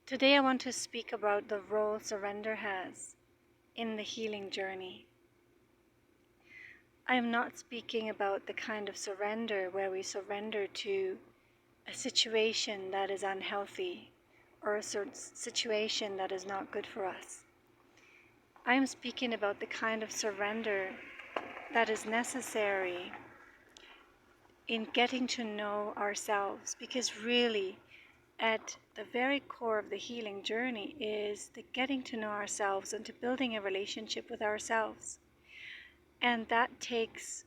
Today I want to speak about the role surrender has in the healing journey. I am not speaking about the kind of surrender where we surrender to a situation that is unhealthy or a certain situation that is not good for us. I am speaking about the kind of surrender that is necessary in getting to know ourselves, because really at the very core of the healing journey is the getting to know ourselves and to building a relationship with ourselves. And that takes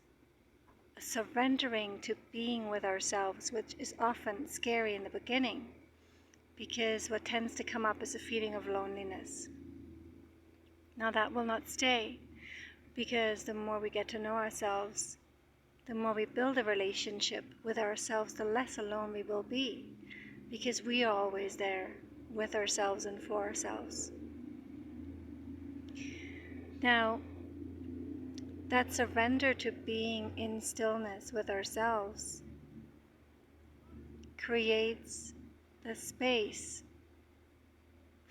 surrendering to being with ourselves, which is often scary in the beginning, because what tends to come up is a feeling of loneliness. Now that will not stay, because the more we get to know ourselves, the more we build a relationship with ourselves, the less alone we will be, because we are always there with ourselves and for ourselves. Now, that surrender to being in stillness with ourselves creates the space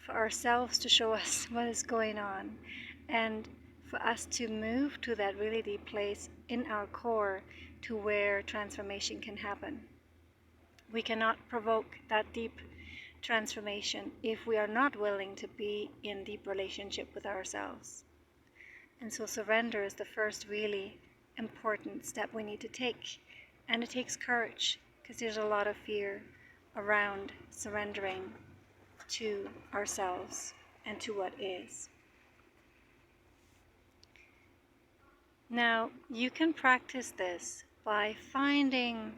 for ourselves to show us what is going on, and for us to move to that really deep place in our core to where transformation can happen. We cannot provoke that deep transformation if we are not willing to be in deep relationship with ourselves. And so surrender is the first really important step we need to take. And it takes courage, because there's a lot of fear around surrendering to ourselves and to what is. Now, you can practice this by finding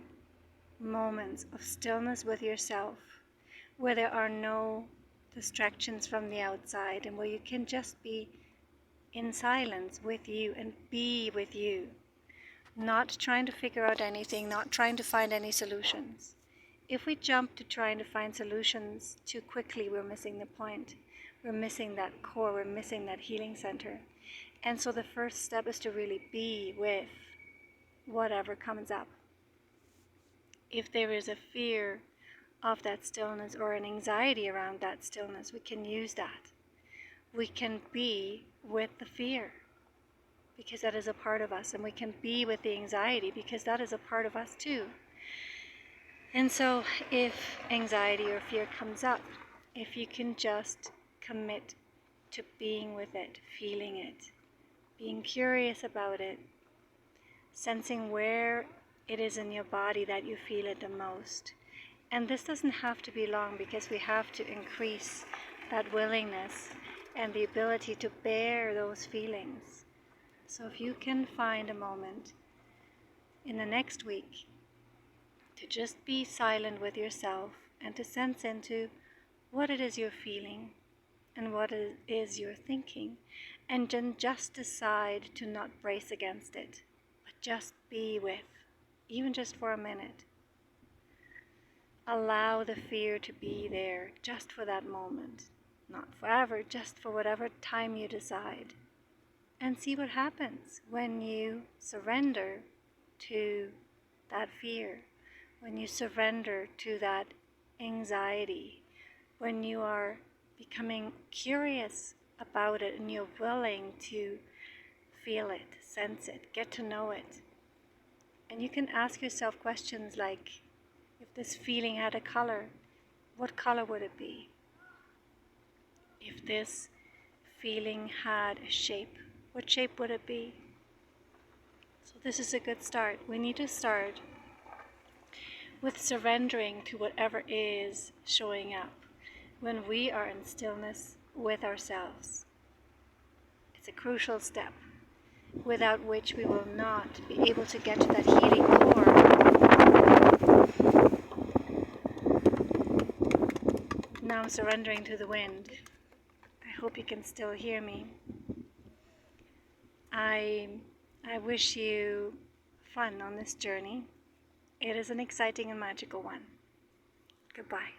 moments of stillness with yourself, where there are no distractions from the outside, and where you can just be in silence with you and be with you, not trying to figure out anything, not trying to find any solutions. If we jump to trying to find solutions too quickly, we're missing the point. We're missing that core, we're missing that healing center. And so the first step is to really be with whatever comes up. If there is a fear of that stillness or an anxiety around that stillness, we can use that. We can be with the fear, because that is a part of us, and we can be with the anxiety because that is a part of us too. And so if anxiety or fear comes up, if you can just commit to being with it, feeling it, being curious about it, sensing where it is in your body that you feel it the most. And this doesn't have to be long, because we have to increase that willingness and the ability to bear those feelings. So if you can find a moment in the next week to just be silent with yourself and to sense into what it is you're feeling and what it is you're thinking, and then just decide to not brace against it, but just be with, even just for a minute. Allow the fear to be there just for that moment, not forever, just for whatever time you decide. And see what happens when you surrender to that fear, when you surrender to that anxiety, when you are becoming curious about it and you're willing to feel it, sense it, get to know it. And you can ask yourself questions like, if this feeling had a color, what color would it be? If this feeling had a shape, what shape would it be? So this is a good start. We need to start with surrendering to whatever is showing up when we are in stillness with ourselves. It's a crucial step, without which we will not be able to get to that healing core. Now I'm surrendering to the wind. I hope you can still hear me. I wish you fun on this journey. It is an exciting and magical one. Goodbye.